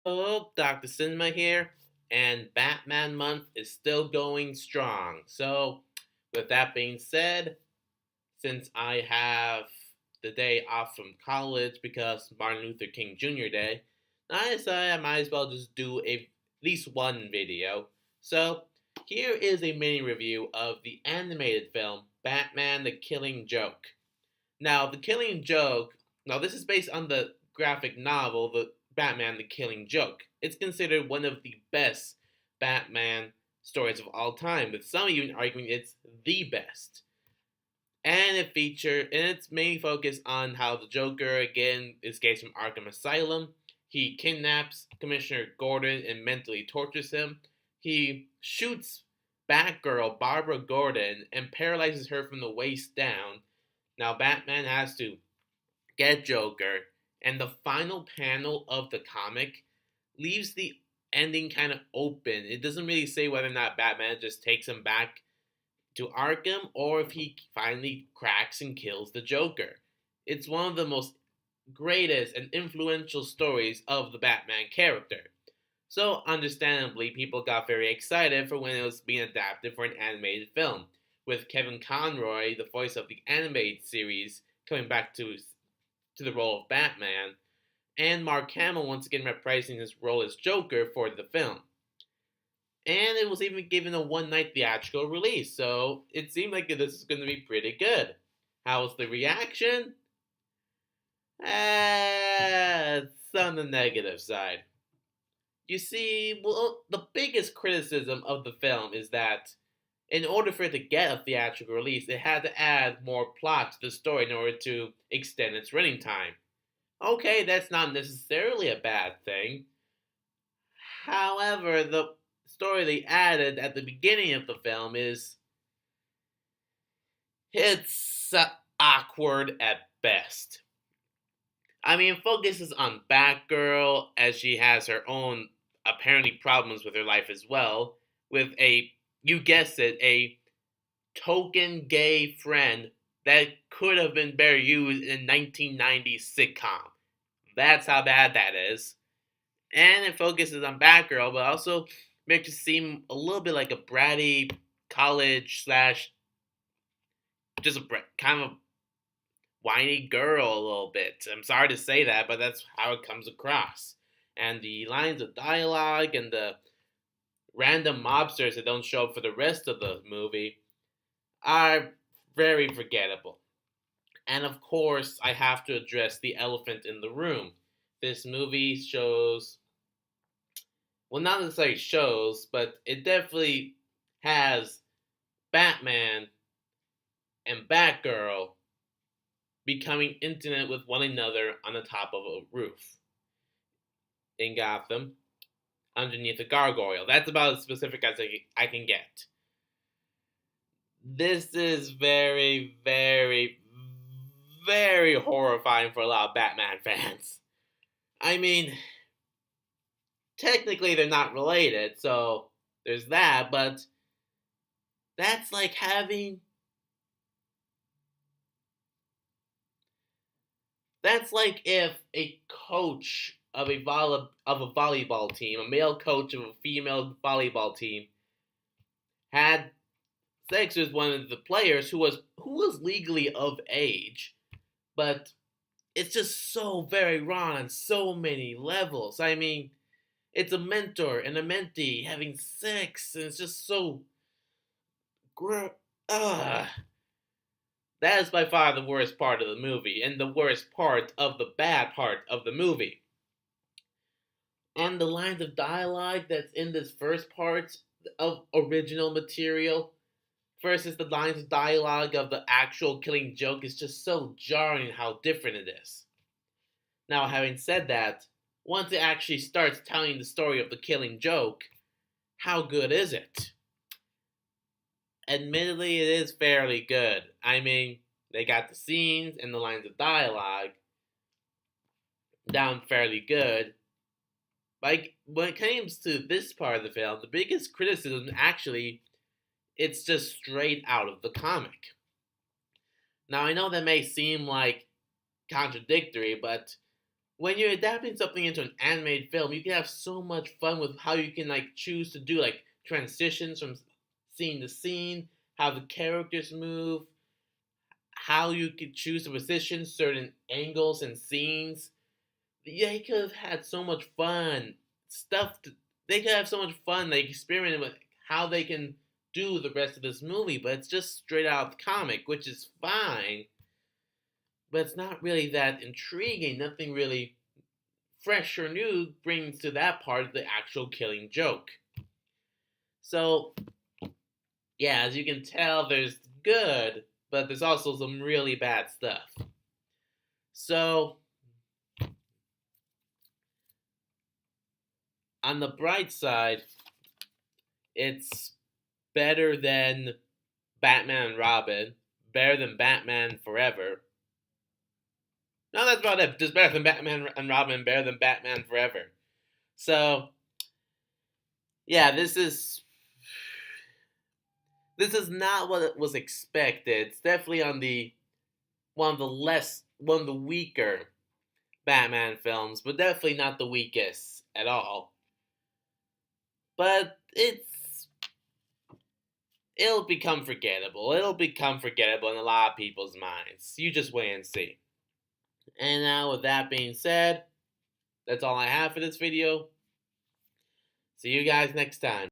Oh, Dr. Cinema here, and Batman Month is still going strong. So, with that being said, since I have the day off from college because Martin Luther King Jr. Day, I decided I might as well just do at least one video. So, here is a mini review of the animated film Batman the Killing Joke. Now, The Killing Joke, now this is based on the graphic novel, The Batman the Killing Joke. It's considered one of the best Batman stories of all time, with some even arguing it's the best. And it's mainly focused on how the Joker again escapes from Arkham Asylum. He kidnaps Commissioner Gordon and mentally tortures him. He shoots Batgirl Barbara Gordon and paralyzes her from the waist down. Now Batman has to get Joker, and the final panel of the comic leaves the ending kind of open. It doesn't really say whether or not Batman just takes him back to Arkham or if he finally cracks and kills the Joker. It's one of the most greatest and influential stories of the Batman character. So, understandably, people got very excited for when it was being adapted for an animated film, with Kevin Conroy, the voice of the animated series, coming back to the role of Batman, and Mark Hamill once again reprising his role as Joker for the film. And it was even given a one night theatrical release, so it seemed like this is going to be pretty good. How was the reaction? It's on the negative side. You see, well, the biggest criticism of the film is that in order for it to get a theatrical release, it had to add more plot to the story in order to extend its running time. Okay, that's not necessarily a bad thing. However, the story they added at the beginning of the film is it's awkward at best. I mean, it focuses on Batgirl as she has her own apparently problems with her life as well, with you guessed it, a token gay friend that could have been better used in a 1990s sitcom. That's how bad that is. And it focuses on Batgirl, but also makes it seem a little bit like a bratty college slash just a kind of whiny girl a little bit. I'm sorry to say that, but that's how it comes across. And the lines of dialogue and the random mobsters that don't show up for the rest of the movie are very forgettable. And of course, I have to address the elephant in the room. This movie shows, well, not necessarily shows, but it definitely has Batman and Batgirl becoming intimate with one another on the top of a roof in Gotham underneath a gargoyle. That's about as specific as I can get. This is very, very, very horrifying for a lot of Batman fans. I mean, technically they're not related, so there's that, but that's like having. That's like if a coach of a volleyball team, a male coach of a female volleyball team, had sex with one of the players who was legally of age, but it's just so very wrong on so many levels. I mean, it's a mentor and a mentee having sex, and it's just so Ugh. That is by far the worst part of the movie, and the worst part of the bad part of the movie. And the lines of dialogue that's in this first part of original material versus the lines of dialogue of the actual Killing Joke is just so jarring how different it is. Now, having said that, once it actually starts telling the story of the Killing Joke, how good is it? Admittedly, it is fairly good. I mean, they got the scenes and the lines of dialogue down fairly good. Like, when it comes to this part of the film, the biggest criticism actually, it's just straight out of the comic. Now, I know that may seem like contradictory, but when you're adapting something into an animated film, you can have so much fun with how you can like choose to do like transitions from scene to scene, how the characters move, how you could choose to position certain angles and scenes. They could have had so much fun stuff. They could have so much fun. They experimented with how they can do the rest of this movie, but it's just straight out of the comic, which is fine. But it's not really that intriguing. Nothing really fresh or new brings to that part of the actual Killing Joke. So, yeah, as you can tell, there's good, but there's also some really bad stuff. So, on the bright side, it's better than Batman and Robin, better than Batman Forever. No, that's about it. Just better than Batman and Robin, better than Batman Forever. So, yeah, this is not what was expected. It's definitely on the one of the weaker Batman films, but definitely not the weakest at all. But it'll become forgettable. It'll become forgettable in a lot of people's minds. You just wait and see. And now, with that being said, that's all I have for this video. See you guys next time.